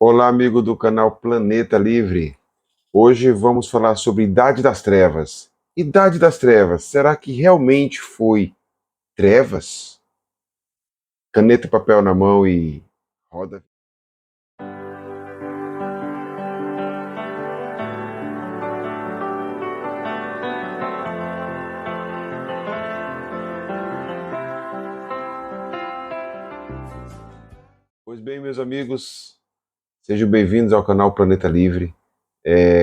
Olá, amigo do canal Planeta Livre. Hoje vamos falar sobre Idade das Trevas. Idade das Trevas, será que realmente foi trevas? Caneta e papel na mão e roda. Pois bem, meus amigos, sejam bem-vindos ao canal Planeta Livre.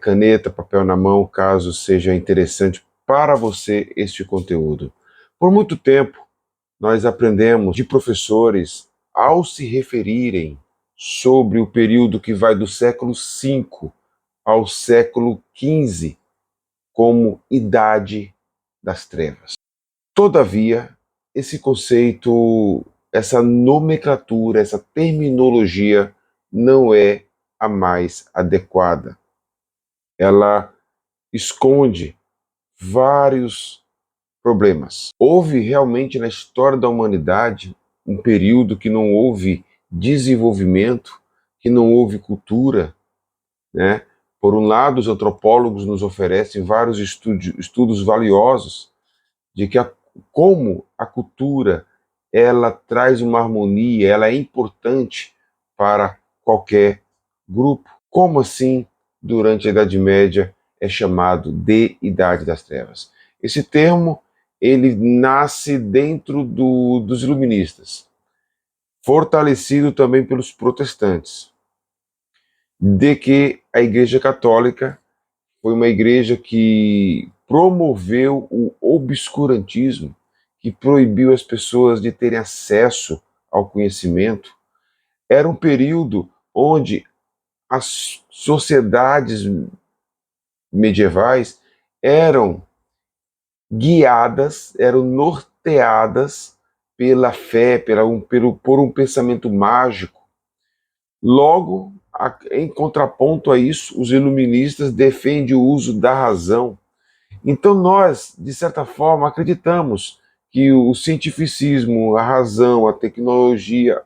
Caneta, papel na mão, caso seja interessante para você este conteúdo. Por muito tempo, nós aprendemos de professores ao se referirem sobre o período que vai do século V ao século XV como Idade das Trevas. Todavia, esse conceito, essa nomenclatura, essa terminologia não é a mais adequada. Ela esconde vários problemas. Houve realmente na história da humanidade um período que não houve desenvolvimento, que não houve cultura, né? Por um lado, os antropólogos nos oferecem vários estudos valiosos de como a cultura ela traz uma harmonia, ela é importante para qualquer grupo. Como assim, durante a Idade Média, é chamado de Idade das Trevas? Esse termo ele nasce dentro dos iluministas, fortalecido também pelos protestantes, de que a Igreja Católica foi uma igreja que promoveu o obscurantismo, que proibiu as pessoas de terem acesso ao conhecimento. Era um período onde as sociedades medievais eram guiadas, eram norteadas pela fé, por um pensamento mágico. Logo, em contraponto a isso, os iluministas defendem o uso da razão. Então nós, de certa forma, acreditamos que o cientificismo, a razão, a tecnologia,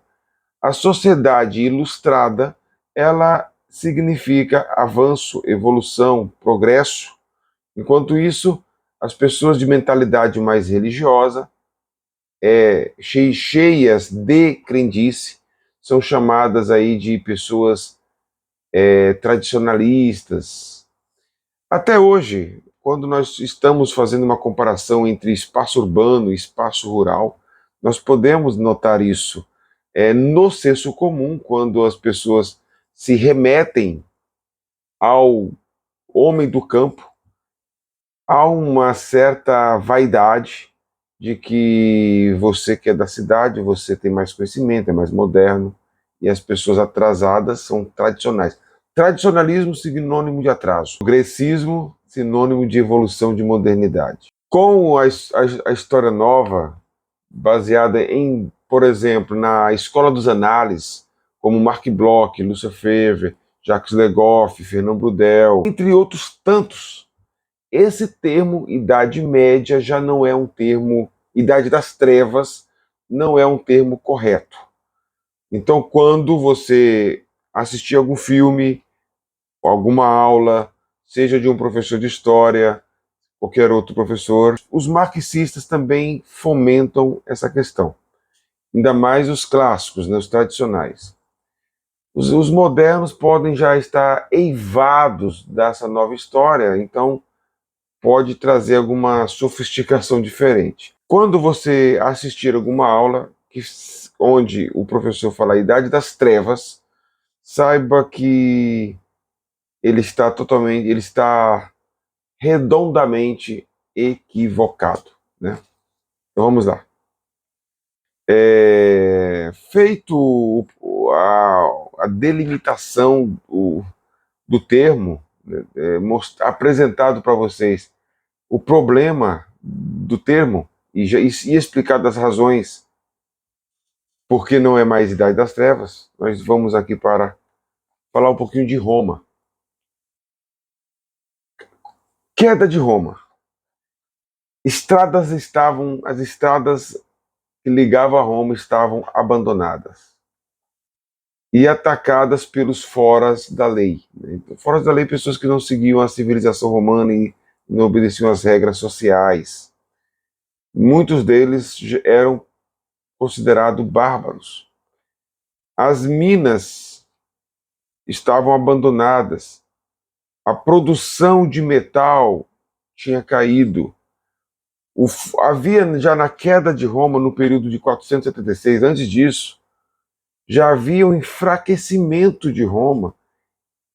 a sociedade ilustrada, ela significa avanço, evolução, progresso. Enquanto isso, as pessoas de mentalidade mais religiosa, cheias de crendice, são chamadas aí de pessoas tradicionalistas. Até hoje, quando nós estamos fazendo uma comparação entre espaço urbano e espaço rural, nós podemos notar isso no senso comum, quando as pessoas se remetem ao homem do campo, há uma certa vaidade de que você que é da cidade, você tem mais conhecimento, é mais moderno, e as pessoas atrasadas são tradicionais. Tradicionalismo sinônimo de atraso, progressismo sinônimo de evolução, de modernidade. Com a história nova, baseada em, por exemplo, na escola dos análises, como Marc Bloch, Lúcia Fever, Jacques Legoff, Fernand Braudel, entre outros tantos, esse termo Idade Média já não é um termo, Idade das Trevas não é um termo correto. Então, quando você assistir algum filme, alguma aula, seja de um professor de história, qualquer outro professor, os marxistas também fomentam essa questão. Ainda mais os clássicos, né, os tradicionais. Os modernos podem já estar eivados dessa nova história, então pode trazer alguma sofisticação diferente. Quando você assistir alguma aula onde o professor fala a Idade das Trevas, saiba que ele está redondamente equivocado, né? Então vamos lá. Feito a delimitação do termo, né, apresentado para vocês o problema do termo e explicado as razões por que não é mais Idade das Trevas, nós vamos aqui para falar um pouquinho de Roma. Queda de Roma. As estradas que ligavam a Roma estavam abandonadas. e atacadas pelos foras da lei. Então, foras da lei, pessoas que não seguiam a civilização romana e não obedeciam às regras sociais. Muitos deles eram considerados bárbaros. As minas estavam abandonadas, a produção de metal tinha caído. Havia já na queda de Roma, no período de 476, antes disso, já havia um enfraquecimento de Roma,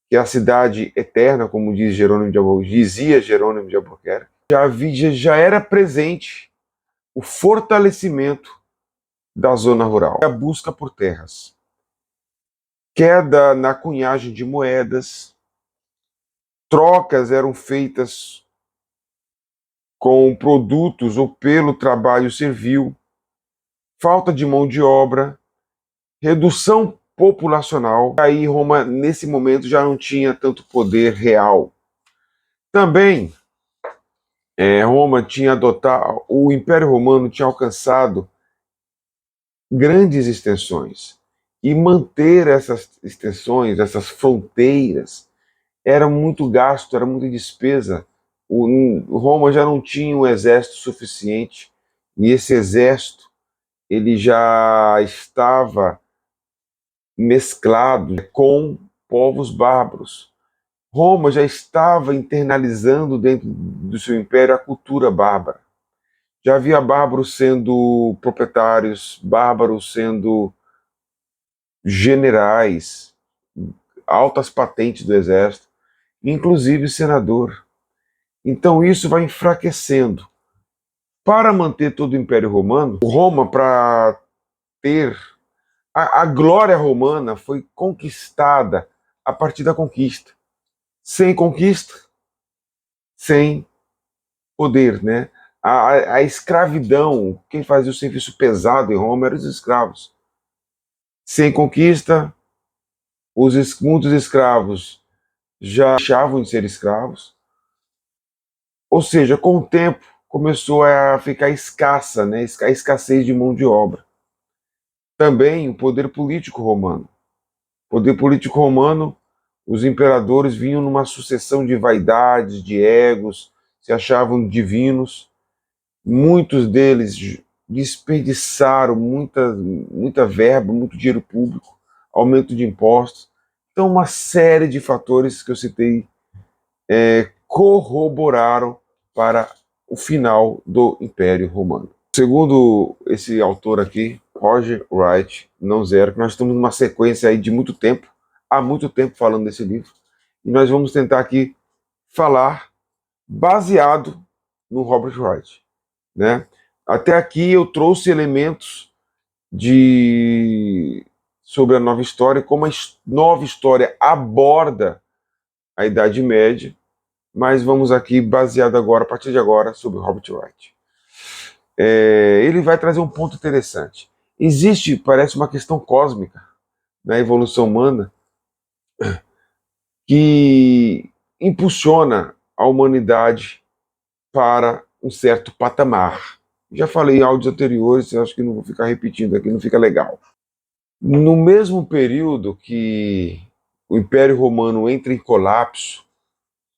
que é a cidade eterna, como dizia Jerônimo de Albuquerque. Já era presente o fortalecimento da zona rural, a busca por terras, queda na cunhagem de moedas, trocas eram feitas com produtos ou pelo trabalho servil, falta de mão de obra, redução populacional. Aí Roma, nesse momento, já não tinha tanto poder real. Também, Roma tinha adotado, o Império Romano tinha alcançado grandes extensões. E manter essas extensões, essas fronteiras, era muito gasto, era muita despesa. Roma já não tinha um exército suficiente, e esse exército ele já estava mesclado com povos bárbaros. Roma já estava internalizando dentro do seu império a cultura bárbara. Já havia bárbaros sendo proprietários, bárbaros sendo generais, altas patentes do exército, inclusive senador. Então isso vai enfraquecendo. Para manter todo o Império Romano, Roma, para ter a glória romana, foi conquistada a partir da conquista. Sem conquista, sem poder, né? A escravidão, quem fazia o serviço pesado em Roma eram os escravos. Sem conquista, muitos escravos já deixavam de ser escravos. Ou seja, com o tempo começou a ficar escassa, né? A escassez de mão de obra. Também o poder político romano. O poder político romano, os imperadores vinham numa sucessão de vaidades, de egos, se achavam divinos. Muitos deles desperdiçaram muita verba, muito dinheiro público, aumento de impostos. Então, uma série de fatores que eu citei corroboraram para o final do Império Romano. Segundo esse autor aqui, Roger Wright, não zero, que nós estamos numa sequência aí de muito tempo, há muito tempo falando desse livro, e nós vamos tentar aqui falar baseado no Robert Wright, né? Até aqui eu trouxe elementos sobre a nova história, como a nova história aborda a Idade Média, mas vamos aqui baseado agora, a partir de agora, sobre Robert Wright. Ele vai trazer um ponto interessante. Existe, parece, uma questão cósmica na evolução humana que impulsiona a humanidade para um certo patamar. Já falei em áudios anteriores, acho que não vou ficar repetindo aqui, não fica legal. No mesmo período que o Império Romano entra em colapso,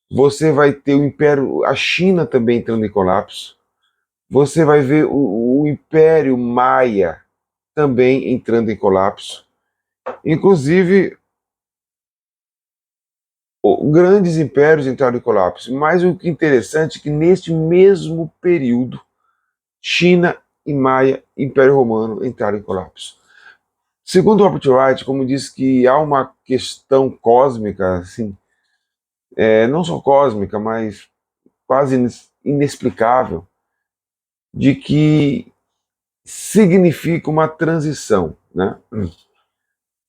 você vai ter a China também entrando em colapso, você vai ver o Império Maia também entrando em colapso. Inclusive, grandes impérios entraram em colapso. Mas o que é interessante é que neste mesmo período, China e Maia, Império Romano, entraram em colapso. Segundo Robert Wright, como diz que há uma questão cósmica, assim, não só cósmica, mas quase inexplicável, de que significa uma transição, né?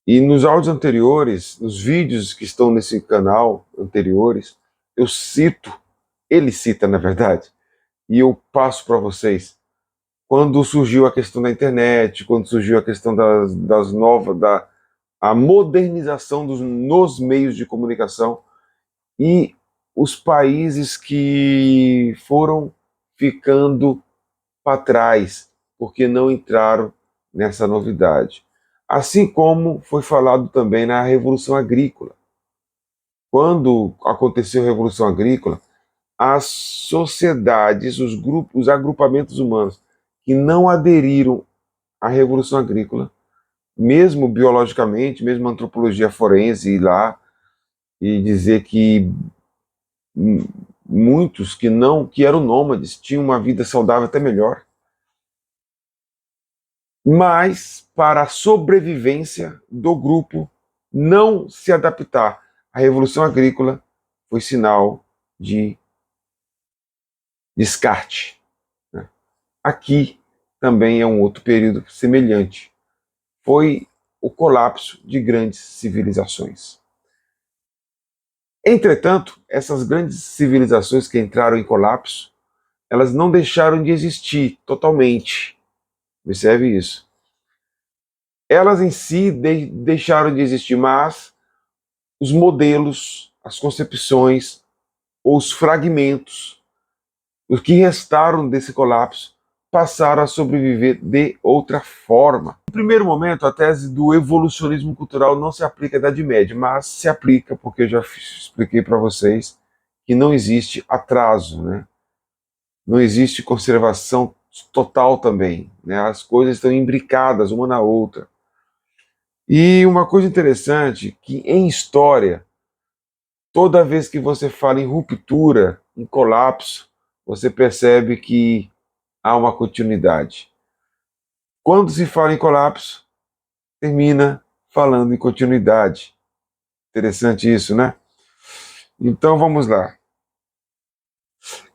E nos áudios anteriores, nos vídeos que estão nesse canal anteriores, eu cito, ele cita na verdade, e eu passo para vocês, quando surgiu a questão da internet, quando surgiu a questão das novas, a modernização nos meios de comunicação e os países que foram ficando para trás, porque não entraram nessa novidade. Assim como foi falado também na Revolução Agrícola. Quando aconteceu a Revolução Agrícola, as sociedades, os grupos, os agrupamentos humanos que não aderiram à Revolução Agrícola, mesmo biologicamente, mesmo a antropologia forense ir lá e dizer que muitos que eram nômades tinham uma vida saudável até melhor, mas para a sobrevivência do grupo não se adaptar à Revolução Agrícola foi sinal de descarte. Né? Aqui também é um outro período semelhante. Foi o colapso de grandes civilizações. Entretanto, essas grandes civilizações que entraram em colapso, elas não deixaram de existir totalmente. Observe isso. Elas em si deixaram de existir, mas os modelos, as concepções, os fragmentos, os que restaram desse colapso, passaram a sobreviver de outra forma. No primeiro momento, a tese do evolucionismo cultural não se aplica à Idade Média, mas se aplica, porque eu já expliquei para vocês que não existe atraso, né? Não existe conservação total também, né? As coisas estão imbricadas uma na outra. E uma coisa interessante, que em história, toda vez que você fala em ruptura, em colapso, você percebe que há uma continuidade. Quando se fala em colapso, termina falando em continuidade. Interessante isso, né? Então vamos lá.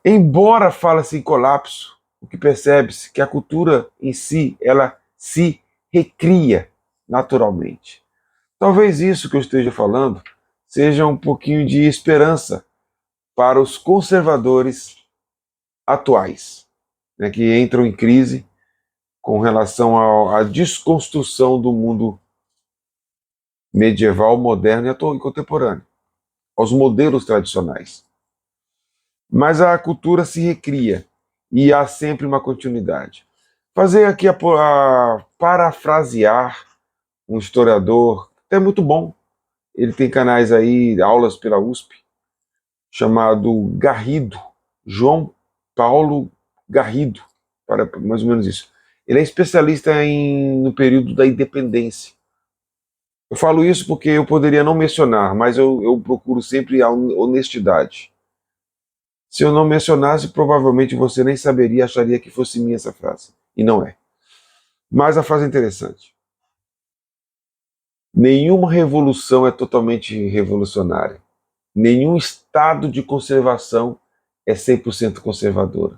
Embora fala-se em colapso, o que percebe-se que a cultura em si, ela se recria naturalmente. Talvez isso que eu esteja falando seja um pouquinho de esperança para os conservadores atuais, né, que entram em crise com relação à desconstrução do mundo medieval, moderno e contemporâneo, aos modelos tradicionais. Mas a cultura se recria e há sempre uma continuidade. Fazer aqui a parafrasear um historiador, até muito bom, ele tem canais aí, aulas pela USP, chamado Garrido, João Paulo Garrido, para mais ou menos isso. Ele é especialista no período da independência. Eu falo isso porque eu poderia não mencionar, mas eu procuro sempre a honestidade. Se eu não mencionasse, provavelmente você nem saberia, acharia que fosse minha essa frase. E não é. Mas a frase é interessante. Nenhuma revolução é totalmente revolucionária. Nenhum estado de conservação é 100% conservadora.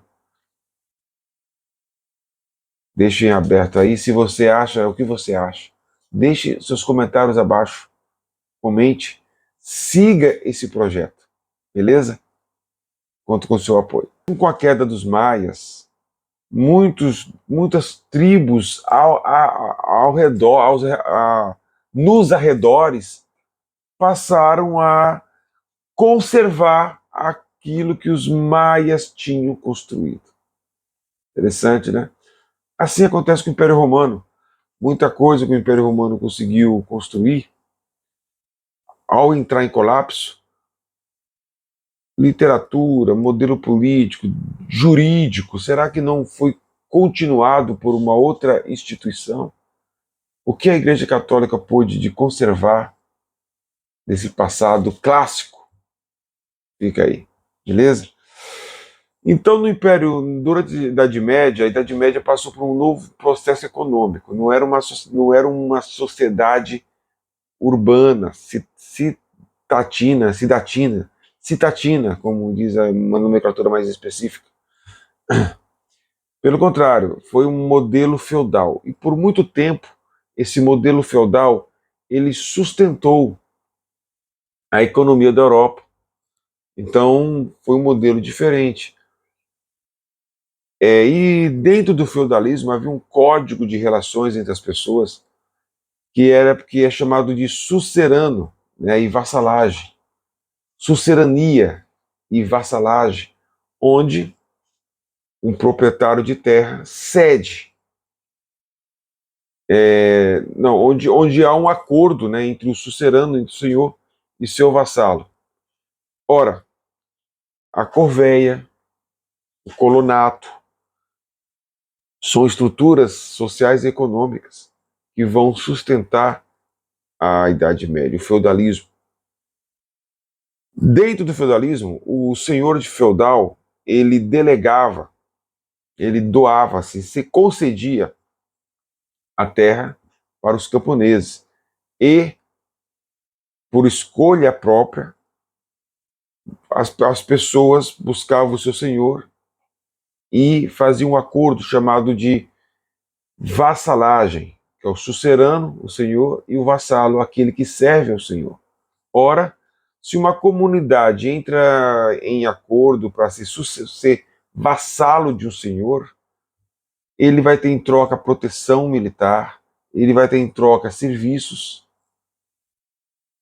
Deixe em aberto aí se você acha, o que você acha. Deixe seus comentários abaixo. Comente. Siga esse projeto. Beleza? Conto com o seu apoio. Com a queda dos maias, muitas tribos ao redor, nos arredores, passaram a conservar aquilo que os maias tinham construído. Interessante, né? Assim acontece com o Império Romano. Muita coisa que o Império Romano conseguiu construir, ao entrar em colapso, literatura, modelo político, jurídico, será que não foi continuado por uma outra instituição? O que a Igreja Católica pôde de conservar desse passado clássico? Fica aí, beleza? Então, no Império, durante a Idade Média passou por um novo processo econômico. Não era uma sociedade urbana, citatina, como diz uma nomenclatura mais específica. Pelo contrário, foi um modelo feudal. E por muito tempo, esse modelo feudal, ele sustentou a economia da Europa. Então, foi um modelo diferente. E dentro do feudalismo havia um código de relações entre as pessoas que é chamado de sucerano, né, e vassalagem. Sucerania e vassalagem, onde um proprietário de terra cede não, onde há um acordo, né, entre o sucerano, entre o senhor e seu vassalo. Ora, a corveia, o colonato, são estruturas sociais e econômicas que vão sustentar a Idade Média, o feudalismo. Dentro do feudalismo, o senhor de feudal, ele delegava, ele doava, assim, se concedia a terra para os camponeses. E, por escolha própria, as pessoas buscavam o seu senhor e faziam um acordo chamado de vassalagem, que é o sucerano, o senhor, e o vassalo, aquele que serve ao senhor. Ora, se uma comunidade entra em acordo para ser vassalo de um senhor, ele vai ter em troca proteção militar, ele vai ter em troca serviços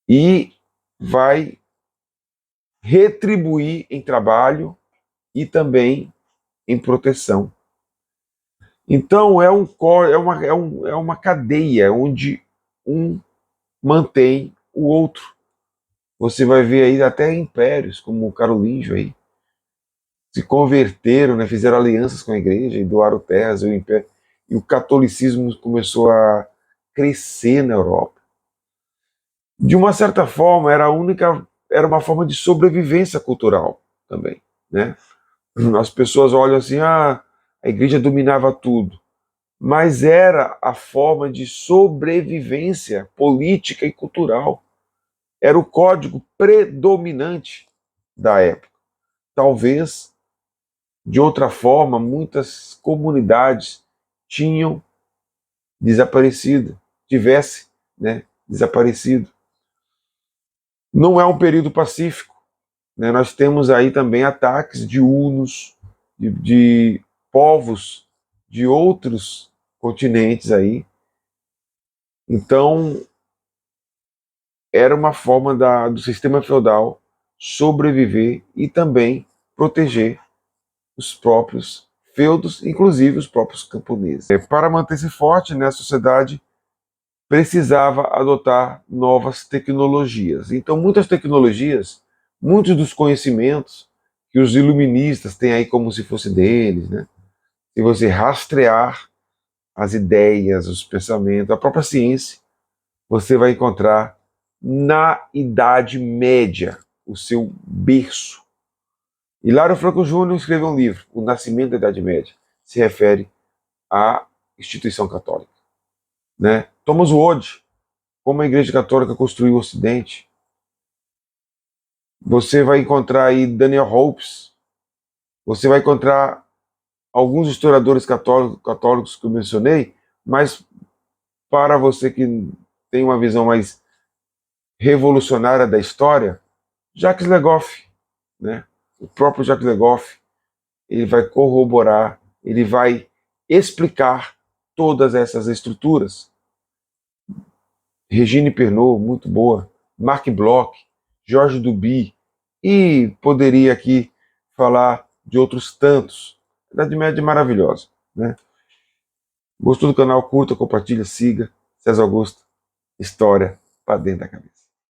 e vai retribuir em trabalho e também em proteção. Então é uma cadeia onde um mantém o outro. Você vai ver aí até impérios, como o carolíngio aí, se converteram, né, fizeram alianças com a igreja e doaram terras, o império, e o catolicismo começou a crescer na Europa. De uma certa forma, era uma forma de sobrevivência cultural também, né? As pessoas olham assim, a igreja dominava tudo, mas era a forma de sobrevivência política e cultural. Era o código predominante da época. Talvez, de outra forma, muitas comunidades tinham desaparecido, né, desaparecido. Não é um período pacífico, né? Nós temos aí também ataques de hunos, de povos de outros continentes aí. Então, era uma forma do sistema feudal sobreviver e também proteger os próprios feudos, inclusive os próprios camponeses. Para manter-se forte, né, a sociedade precisava adotar novas tecnologias. Então, muitas tecnologias, muitos dos conhecimentos que os iluministas têm aí como se fosse deles, né? Se você rastrear as ideias, os pensamentos, a própria ciência, você vai encontrar na Idade Média o seu berço. Hilário Franco Júnior escreveu um livro, O Nascimento da Idade Média, se refere à instituição católica, né? Thomas Wood, como a Igreja Católica construiu o Ocidente. Você vai encontrar aí Daniel Hopes, você vai encontrar alguns historiadores católicos que eu mencionei, mas para você que tem uma visão mais revolucionária da história, Jacques Legoff, né? O próprio Jacques Legoff, ele vai corroborar, ele vai explicar todas essas estruturas. Regine Pernot, muito boa, Marc Bloch, Jorge Duby, e poderia aqui falar de outros tantos. Idade Média é maravilhosa, né? Gostou do canal? Curta, compartilha, siga. César Augusto, história para dentro da cabeça.